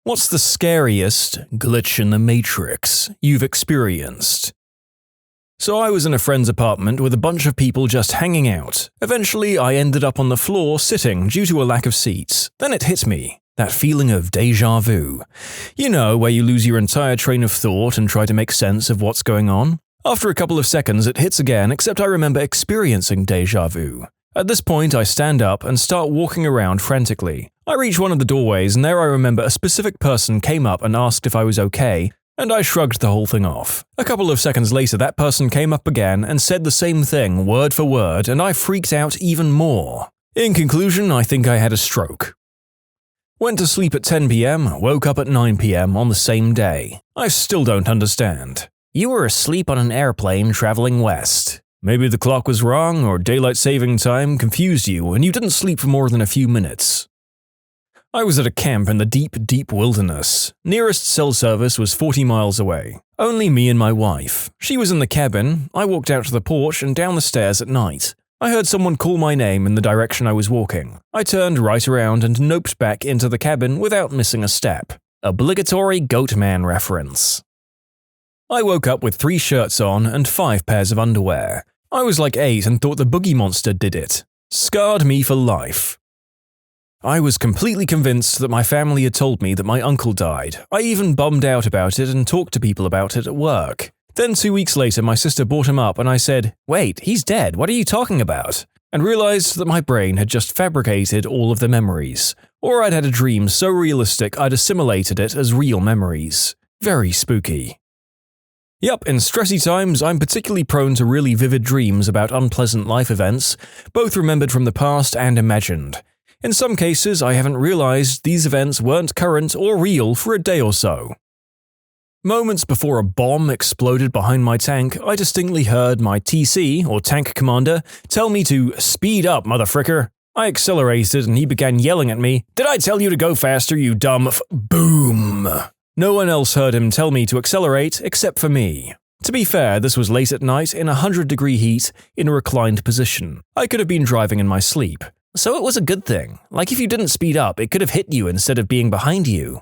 What's the scariest glitch in the matrix you've experienced? So I was in a friend's apartment with a bunch of people just hanging out. Eventually, I ended up on the floor sitting due to a lack of seats. Then it hit me. That feeling of deja vu. You know, where you lose your entire train of thought and try to make sense of what's going on? After a couple of seconds, it hits again, except I remember experiencing deja vu. At this point, I stand up and start walking around frantically. I reach one of the doorways, and there I remember a specific person came up and asked if I was okay, and I shrugged the whole thing off. A couple of seconds later, that person came up again and said the same thing, word for word, and I freaked out even more. In conclusion, I think I had a stroke. Went to sleep at 10 p.m, woke up at 9 p.m. on the same day. I still don't understand. You were asleep on an airplane traveling west. Maybe the clock was wrong, or daylight saving time confused you and you didn't sleep for more than a few minutes. I was at a camp in the deep wilderness. Nearest cell service was 40 miles away. Only me and my wife. She was in the cabin. I walked out to the porch and down the stairs at night. I heard someone call my name in the direction I was walking. I turned right around and noped back into the cabin without missing a step. Obligatory Goatman reference. I woke up with 3 shirts on and 5 pairs of underwear. I was like 8 and thought the boogie monster did it. Scarred me for life. I was completely convinced that my family had told me that my uncle died. I even bummed out about it and talked to people about it at work. Then 2 weeks later, my sister brought him up and I said, "Wait, he's dead, what are you talking about?" And realized that my brain had just fabricated all of the memories. Or I'd had a dream so realistic I'd assimilated it as real memories. Very spooky. Yup, in stressy times, I'm particularly prone to really vivid dreams about unpleasant life events, both remembered from the past and imagined. In some cases, I haven't realized these events weren't current or real for a day or so. Moments before a bomb exploded behind my tank, I distinctly heard my TC, or tank commander, tell me to speed up, motherfricker. I accelerated and he began yelling at me, "Did I tell you to go faster, you dumb Boom! No one else heard him tell me to accelerate except for me. To be fair, this was late at night in 100-degree heat in a reclined position. I could have been driving in my sleep. So it was a good thing. Like if you didn't speed up, it could have hit you instead of being behind you.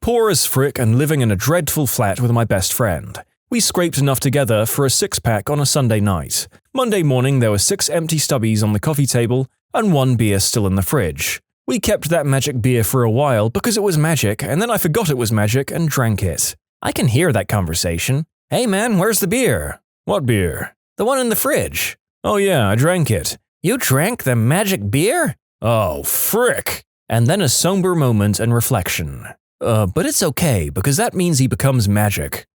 Poor as frick and living in a dreadful flat with my best friend. We scraped enough together for a 6-pack on a Sunday night. Monday morning there were 6 empty stubbies on the coffee table and 1 beer still in the fridge. We kept that magic beer for a while because it was magic, and then I forgot it was magic and drank it. I can hear that conversation. "Hey man, where's the beer?" "What beer?" "The one in the fridge." "Oh yeah, I drank it." "You drank the magic beer?" "Oh, frick." And then a somber moment and reflection. But it's okay, because that means he becomes magic.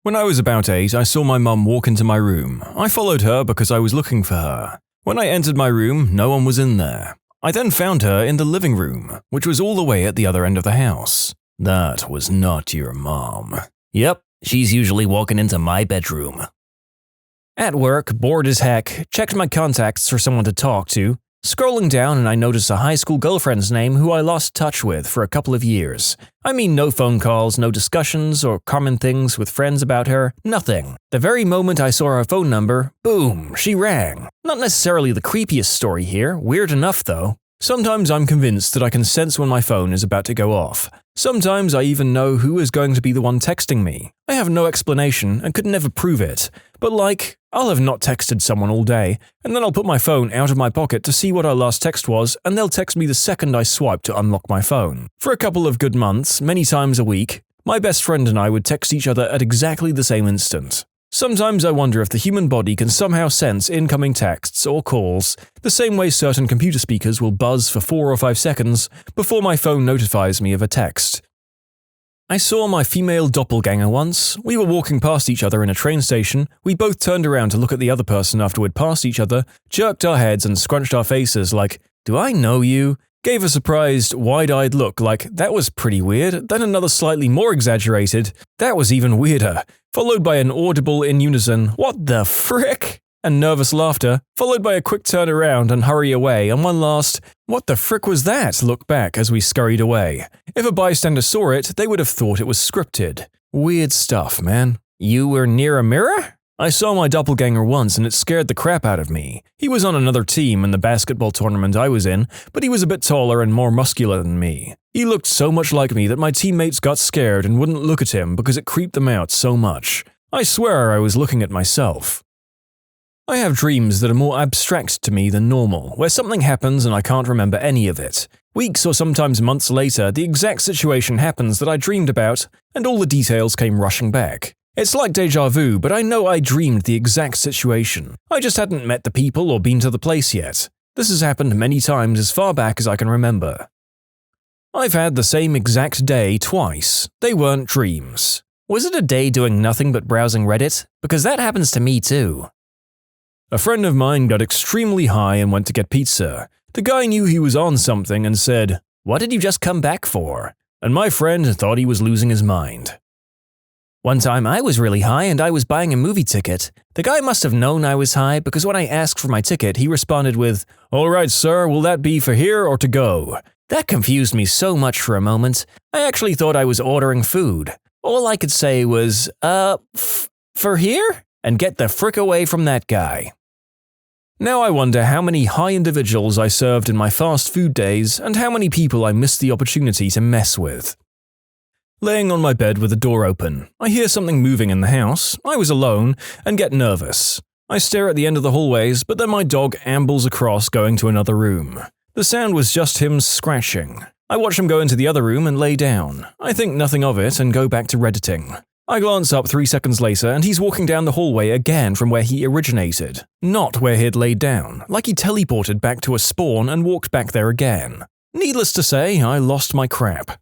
When I was about 8, I saw my mum walk into my room. I followed her because I was looking for her. When I entered my room, no one was in there. I then found her in the living room, which was all the way at the other end of the house. That was not your mom. Yep, she's usually walking into my bedroom. At work, bored as heck, checked my contacts for someone to talk to. Scrolling down and I noticed a high school girlfriend's name who I lost touch with for a couple of years. I mean, no phone calls, no discussions or common things with friends about her, nothing. The very moment I saw her phone number, boom, she rang. Not necessarily the creepiest story here, weird enough though. Sometimes I'm convinced that I can sense when my phone is about to go off. Sometimes I even know who is going to be the one texting me. I have no explanation and could never prove it. But like, I'll have not texted someone all day, and then I'll put my phone out of my pocket to see what our last text was, and they'll text me the second I swipe to unlock my phone. For a couple of good months, many times a week, my best friend and I would text each other at exactly the same instant. Sometimes I wonder if the human body can somehow sense incoming texts or calls, the same way certain computer speakers will buzz for 4 or 5 seconds before my phone notifies me of a text. I saw my female doppelganger once. We were walking past each other in a train station. We both turned around to look at the other person after we'd passed each other, jerked our heads and scrunched our faces like, "Do I know you?" Gave a surprised, wide-eyed look like, "That was pretty weird," then another slightly more exaggerated, "That was even weirder," followed by an audible in unison, "What the frick?" and nervous laughter, followed by a quick turn around and hurry away, and one last, "What the frick was that?" look back as we scurried away. If a bystander saw it, they would have thought it was scripted. Weird stuff, man. You were near a mirror? I saw my doppelganger once and it scared the crap out of me. He was on another team in the basketball tournament I was in, but he was a bit taller and more muscular than me. He looked so much like me that my teammates got scared and wouldn't look at him because it creeped them out so much. I swear I was looking at myself. I have dreams that are more abstract to me than normal, where something happens and I can't remember any of it. Weeks or sometimes months later, the exact situation happens that I dreamed about, and all the details came rushing back. It's like deja vu, but I know I dreamed the exact situation. I just hadn't met the people or been to the place yet. This has happened many times as far back as I can remember. I've had the same exact day twice. They weren't dreams. Was it a day doing nothing but browsing Reddit? Because that happens to me too. A friend of mine got extremely high and went to get pizza. The guy knew he was on something and said, "What did you just come back for?" And my friend thought he was losing his mind. One time I was really high and I was buying a movie ticket. The guy must have known I was high because when I asked for my ticket, he responded with, "All right, sir, will that be for here or to go?" That confused me so much for a moment. I actually thought I was ordering food. All I could say was, for here? And get the frick away from that guy. Now I wonder how many high individuals I served in my fast food days and how many people I missed the opportunity to mess with. Laying on my bed with the door open, I hear something moving in the house, I was alone, and get nervous. I stare at the end of the hallways, but then my dog ambles across going to another room. The sound was just him scratching. I watch him go into the other room and lay down. I think nothing of it and go back to Redditing. I glance up 3 seconds later and he's walking down the hallway again from where he originated, not where he'd laid down, like he teleported back to a spawn and walked back there again. Needless to say, I lost my crap.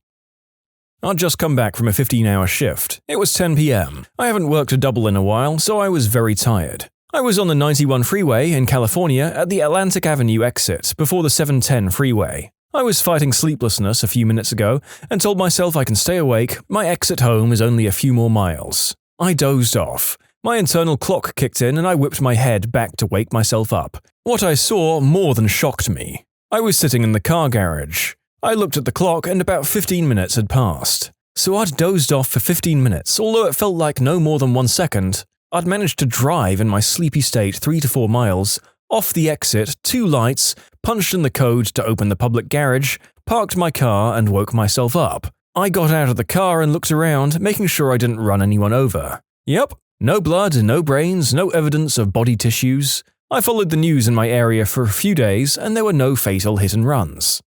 I'd just come back from a 15-hour shift. It was 10 p.m. I haven't worked a double in a while, so I was very tired. I was on the 91 freeway in California at the Atlantic Avenue exit before the 710 freeway. I was fighting sleeplessness a few minutes ago and told myself I can stay awake, my exit home is only a few more miles. I dozed off. My internal clock kicked in and I whipped my head back to wake myself up. What I saw more than shocked me. I was sitting in the car garage. I looked at the clock and about 15 minutes had passed. So I'd dozed off for 15 minutes, although it felt like no more than 1 second. I'd managed to drive in my sleepy state 3 to 4 miles, off the exit, 2 lights, punched in the code to open the public garage, parked my car and woke myself up. I got out of the car and looked around, making sure I didn't run anyone over. Yep, no blood, no brains, no evidence of body tissues. I followed the news in my area for a few days and there were no fatal hit and runs.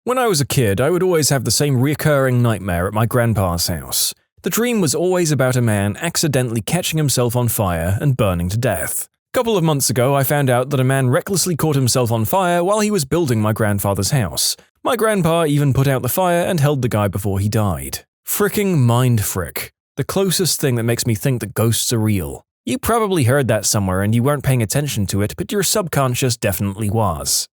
When I was a kid, I would always have the same reoccurring nightmare at my grandpa's house. The dream was always about a man accidentally catching himself on fire and burning to death. A couple of months ago, I found out that a man recklessly caught himself on fire while he was building my grandfather's house. My grandpa even put out the fire and held the guy before he died. Fricking mind frick. The closest thing that makes me think that ghosts are real. You probably heard that somewhere and you weren't paying attention to it, but your subconscious definitely was.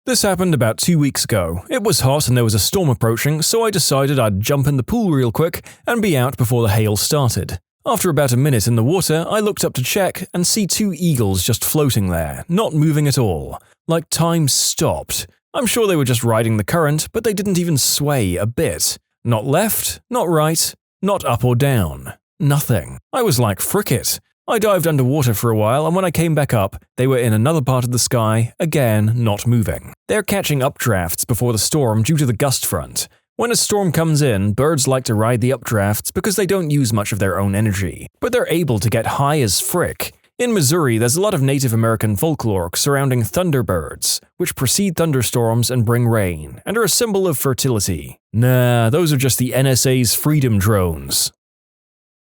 This happened about 2 weeks ago. It was hot and there was a storm approaching, so I decided I'd jump in the pool real quick and be out before the hail started. After about a minute in the water, I looked up to check and see 2 eagles just floating there, not moving at all. Like time stopped. I'm sure they were just riding the current, but they didn't even sway a bit. Not left, not right, not up or down. Nothing. I was like, frick it. I dived underwater for a while, and when I came back up, they were in another part of the sky, again not moving. They're catching updrafts before the storm due to the gust front. When a storm comes in, birds like to ride the updrafts because they don't use much of their own energy, but they're able to get high as frick. In Missouri, there's a lot of Native American folklore surrounding thunderbirds, which precede thunderstorms and bring rain, and are a symbol of fertility. Nah, those are just the NSA's freedom drones.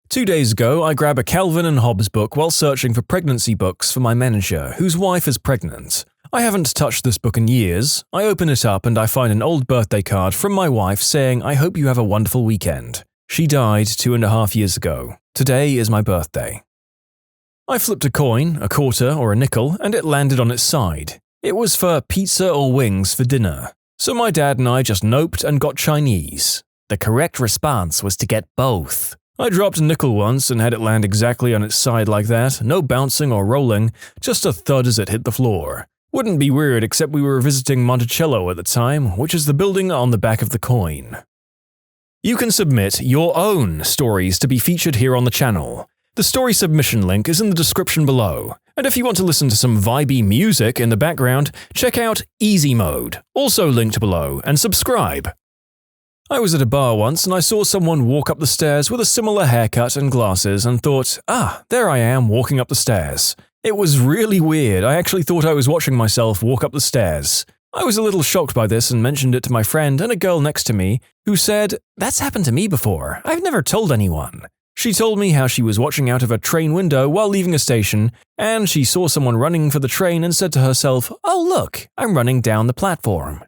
2 days ago, I grab a Calvin and Hobbes book while searching for pregnancy books for my manager, whose wife is pregnant. I haven't touched this book in years. I open it up and I find an old birthday card from my wife saying, "I hope you have a wonderful weekend." She died 2.5 years ago. Today is my birthday. I flipped a coin, a quarter or a nickel, and it landed on its side. It was for pizza or wings for dinner. So my dad and I just noped and got Chinese. The correct response was to get both. I dropped a nickel once and had it land exactly on its side like that, no bouncing or rolling, just a thud as it hit the floor. Wouldn't be weird except we were visiting Monticello at the time, which is the building on the back of the coin. You can submit your own stories to be featured here on the channel. The story submission link is in the description below, and if you want to listen to some vibey music in the background, check out easymode, also linked below, and subscribe. I was at a bar once and I saw someone walk up the stairs with a similar haircut and glasses and thought, there I am walking up the stairs. It was really weird. I actually thought I was watching myself walk up the stairs. I was a little shocked by this and mentioned it to my friend and a girl next to me, who said, "That's happened to me before. I've never told anyone." She told me how she was watching out of a train window while leaving a station, and she saw someone running for the train and said to herself, "Oh look, I'm running down the platform."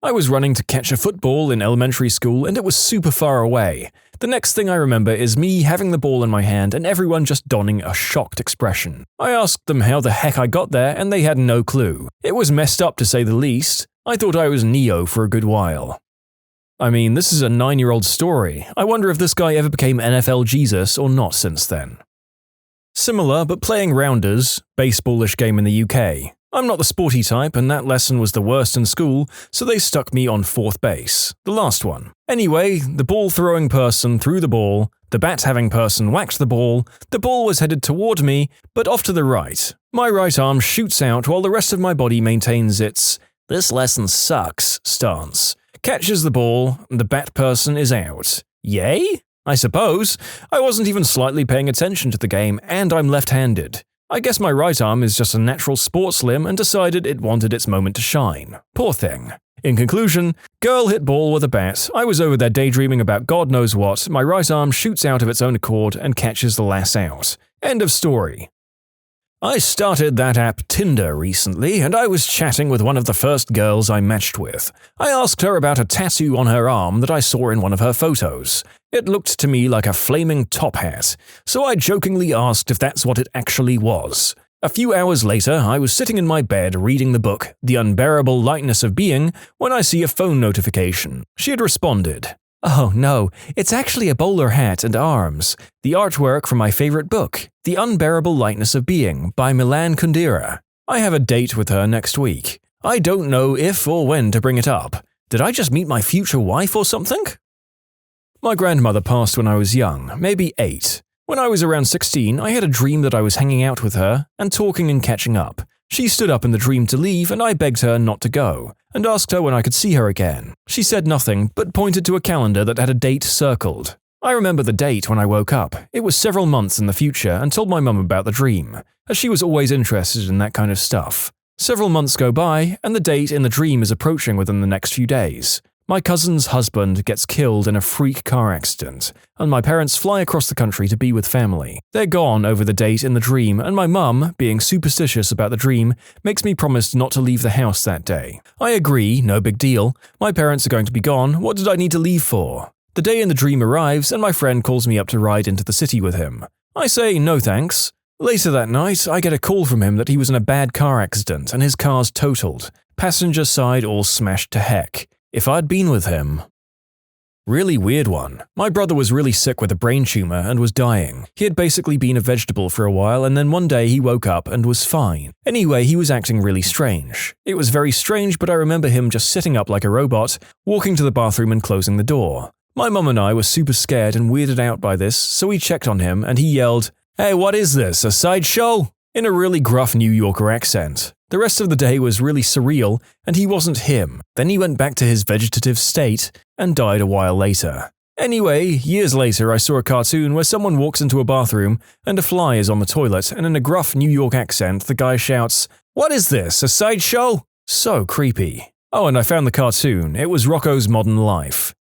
I was running to catch a football in elementary school and it was super far away. The next thing I remember is me having the ball in my hand and everyone just donning a shocked expression. I asked them how the heck I got there and they had no clue. It was messed up to say the least. I thought I was Neo for a good while. I mean, this is a 9-year-old story. I wonder if this guy ever became NFL Jesus or not since then. Similar but playing rounders, baseballish game in the UK. I'm not the sporty type and that lesson was the worst in school, so they stuck me on 4th base, the last one. Anyway, the ball-throwing person threw the ball, the bat-having person whacked the ball was headed toward me, but off to the right. My right arm shoots out while the rest of my body maintains its "this lesson sucks" stance. Catches the ball, the bat person is out. Yay? I suppose. I wasn't even slightly paying attention to the game and I'm left-handed. I guess my right arm is just a natural sports limb and decided it wanted its moment to shine. Poor thing. In conclusion, girl hit ball with a bat, I was over there daydreaming about God knows what, my right arm shoots out of its own accord and catches the lass out. End of story. I started that app Tinder recently and I was chatting with one of the first girls I matched with. I asked her about a tattoo on her arm that I saw in one of her photos. It looked to me like a flaming top hat, so I jokingly asked if that's what it actually was. A few hours later, I was sitting in my bed reading the book The Unbearable Lightness of Being when I see a phone notification. She had responded, "Oh no, it's actually a bowler hat and arms. The artwork from my favorite book, The Unbearable Lightness of Being by Milan Kundera. I have a date with her next week. I don't know if or when to bring it up. Did I just meet my future wife or something?" My grandmother passed when I was young, maybe 8. When I was around 16, I had a dream that I was hanging out with her and talking and catching up. She stood up in the dream to leave and I begged her not to go, and asked her when I could see her again. She said nothing, but pointed to a calendar that had a date circled. I remember the date when I woke up. It was several months in the future and told my mum about the dream, as she was always interested in that kind of stuff. Several months go by, and the date in the dream is approaching within the next few days. My cousin's husband gets killed in a freak car accident, and my parents fly across the country to be with family. They're gone over the date in the dream, and my mum, being superstitious about the dream, makes me promise not to leave the house that day. I agree, no big deal. My parents are going to be gone, what did I need to leave for? The day in the dream arrives, and my friend calls me up to ride into the city with him. I say no thanks. Later that night, I get a call from him that he was in a bad car accident and his car's totaled. Passenger side all smashed to heck. If I'd been with him. Really weird one. My brother was really sick with a brain tumor and was dying. He had basically been a vegetable for a while and then one day he woke up and was fine. Anyway, he was acting really strange. It was very strange, but I remember him just sitting up like a robot, walking to the bathroom and closing the door. My mum and I were super scared and weirded out by this, so we checked on him and he yelled, "Hey, what is this, a sideshow?" in a really gruff New Yorker accent. The rest of the day was really surreal, and he wasn't him. Then he went back to his vegetative state and died a while later. Anyway, years later I saw a cartoon where someone walks into a bathroom and a fly is on the toilet, and in a gruff New York accent the guy shouts, "What is this, a sideshow?" So creepy. Oh, and I found the cartoon. It was Rocco's Modern Life.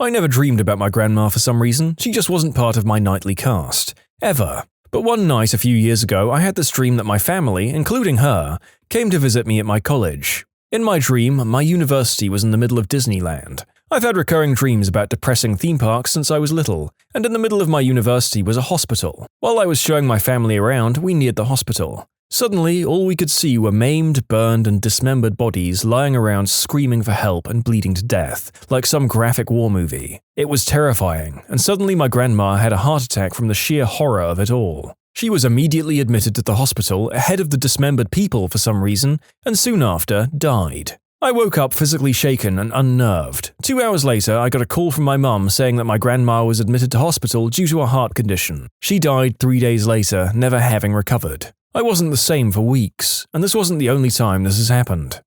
I never dreamed about my grandma for some reason. She just wasn't part of my nightly cast. Ever. But one night a few years ago, I had this dream that my family, including her, came to visit me at my college. In my dream, my university was in the middle of Disneyland. I've had recurring dreams about depressing theme parks since I was little, and in the middle of my university was a hospital. While I was showing my family around, we neared the hospital. Suddenly, all we could see were maimed, burned, and dismembered bodies lying around screaming for help and bleeding to death, like some graphic war movie. It was terrifying, and suddenly my grandma had a heart attack from the sheer horror of it all. She was immediately admitted to the hospital ahead of the dismembered people for some reason, and soon after, died. I woke up physically shaken and unnerved. 2 hours later, I got a call from my mum saying that my grandma was admitted to hospital due to a heart condition. She died 3 days later, never having recovered. I wasn't the same for weeks, and this wasn't the only time this has happened.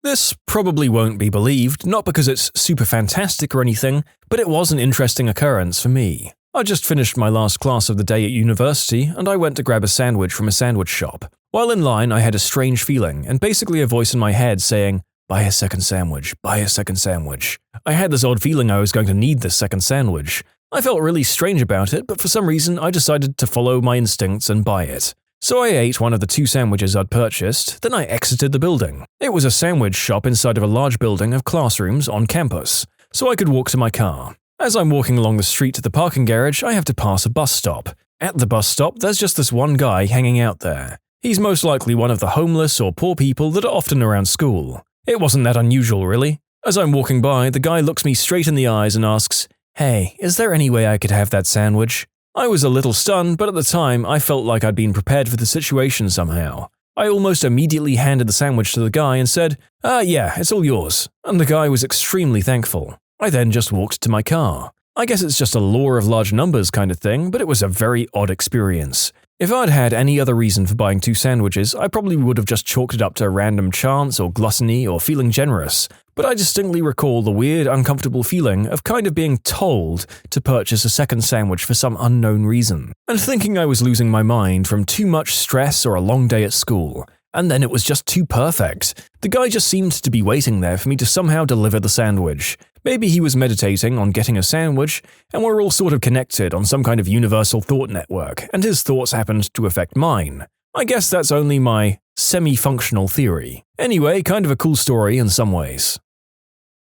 This probably won't be believed, not because it's super fantastic or anything, but it was an interesting occurrence for me. I just finished my last class of the day at university, and I went to grab a sandwich from a sandwich shop. While in line, I had a strange feeling, and basically a voice in my head saying, "Buy a second sandwich, buy a second sandwich." I had this odd feeling I was going to need this second sandwich. I felt really strange about it, but for some reason I decided to follow my instincts and buy it. So I ate one of the 2 sandwiches I'd purchased, then I exited the building. It was a sandwich shop inside of a large building of classrooms on campus, so I could walk to my car. As I'm walking along the street to the parking garage, I have to pass a bus stop. At the bus stop, there's just this one guy hanging out there. He's most likely one of the homeless or poor people that are often around school. It wasn't that unusual, really. As I'm walking by, the guy looks me straight in the eyes and asks, "Hey, is there any way I could have that sandwich?" I was a little stunned, but at the time, I felt like I'd been prepared for the situation somehow. I almost immediately handed the sandwich to the guy and said, yeah, it's all yours." And the guy was extremely thankful. I then just walked to my car. I guess it's just a law of large numbers kind of thing, but it was a very odd experience. If I'd had any other reason for buying 2 sandwiches, I probably would have just chalked it up to random chance or gluttony or feeling generous, but I distinctly recall the weird, uncomfortable feeling of kind of being told to purchase a second sandwich for some unknown reason, and thinking I was losing my mind from too much stress or a long day at school. And then it was just too perfect. The guy just seemed to be waiting there for me to somehow deliver the sandwich. Maybe he was meditating on getting a sandwich, and we're all sort of connected on some kind of universal thought network, and his thoughts happened to affect mine. I guess that's only my semi-functional theory. Anyway, kind of a cool story in some ways.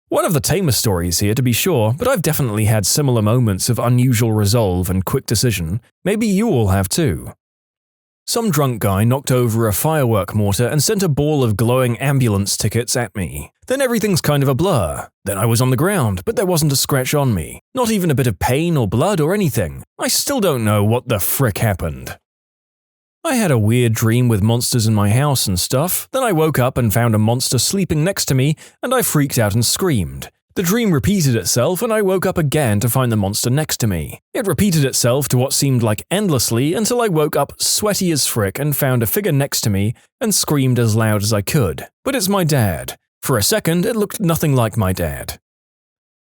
One of the tamest stories here, to be sure, but I've definitely had similar moments of unusual resolve and quick decision. Maybe you all have too. Some drunk guy knocked over a firework mortar and sent a ball of glowing ambulance tickets at me. Then everything's kind of a blur. Then I was on the ground, but there wasn't a scratch on me. Not even a bit of pain or blood or anything. I still don't know what the frick happened. I had a weird dream with monsters in my house and stuff. Then I woke up and found a monster sleeping next to me, and I freaked out and screamed. The dream repeated itself, and I woke up again to find the monster next to me. It repeated itself to what seemed like endlessly until I woke up sweaty as frick and found a figure next to me and screamed as loud as I could. But it's my dad. For a second, it looked nothing like my dad.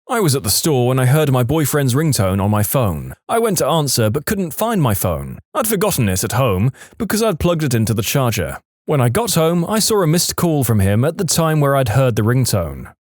I was at the store when I heard my boyfriend's ringtone on my phone. I went to answer but couldn't find my phone. I'd forgotten it at home because I'd plugged it into the charger. When I got home, I saw a missed call from him at the time where I'd heard the ringtone.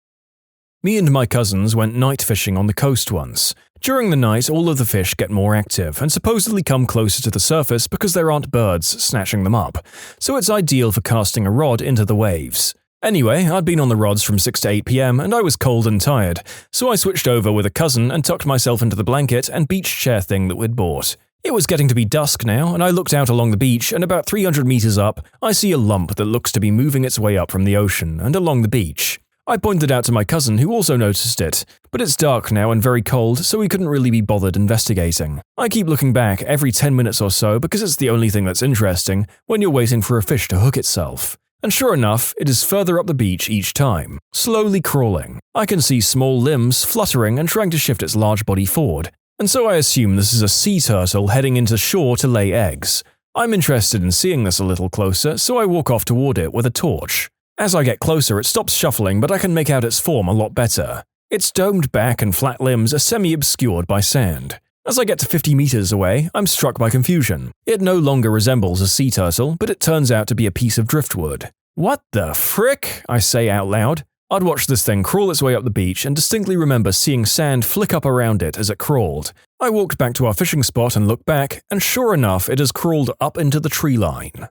Me and my cousins went night fishing on the coast once. During the night, all of the fish get more active and supposedly come closer to the surface because there aren't birds snatching them up, so it's ideal for casting a rod into the waves. Anyway, I'd been on the rods from 6 to 8 p.m. and I was cold and tired, so I switched over with a cousin and tucked myself into the blanket and beach chair thing that we'd bought. It was getting to be dusk now, and I looked out along the beach, and about 300 meters up, I see a lump that looks to be moving its way up from the ocean and along the beach. I pointed out to my cousin, who also noticed it, but it's dark now and very cold, so we couldn't really be bothered investigating. I keep looking back every 10 minutes or so because it's the only thing that's interesting when you're waiting for a fish to hook itself. And sure enough, it is further up the beach each time, slowly crawling. I can see small limbs fluttering and trying to shift its large body forward, and so I assume this is a sea turtle heading into shore to lay eggs. I'm interested in seeing this a little closer, so I walk off toward it with a torch. As I get closer, it stops shuffling, but I can make out its form a lot better. Its domed back and flat limbs are semi-obscured by sand. As I get to 50 meters away, I'm struck by confusion. It no longer resembles a sea turtle, but it turns out to be a piece of driftwood. What the frick? I say out loud. I'd watched this thing crawl its way up the beach and distinctly remember seeing sand flick up around it as it crawled. I walked back to our fishing spot and looked back, and sure enough, it has crawled up into the tree line.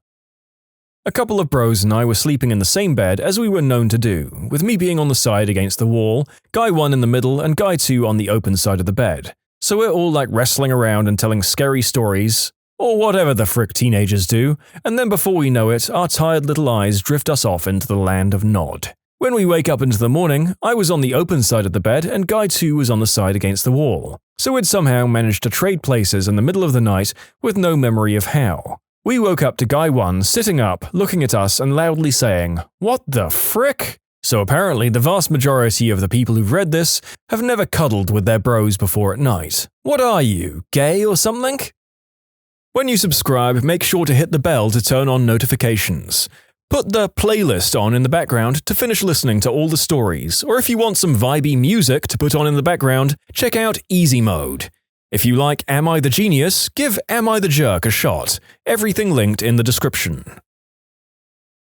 A couple of bros and I were sleeping in the same bed as we were known to do, with me being on the side against the wall, guy 1 in the middle and guy 2 on the open side of the bed. So we're all like wrestling around and telling scary stories, or whatever the frick teenagers do, and then before we know it, our tired little eyes drift us off into the land of Nod. When we wake up into the morning, I was on the open side of the bed and guy 2 was on the side against the wall. So we'd somehow managed to trade places in the middle of the night with no memory of how. We woke up to guy 1 sitting up, looking at us and loudly saying, "What the frick?" So apparently the vast majority of the people who've read this have never cuddled with their bros before at night. What are you, gay or something? When you subscribe, make sure to hit the bell to turn on notifications. Put the playlist on in the background to finish listening to all the stories, or if you want some vibey music to put on in the background, check out easymode. If you like Am I the Genius, give Am I the Jerk a shot. Everything linked in the description.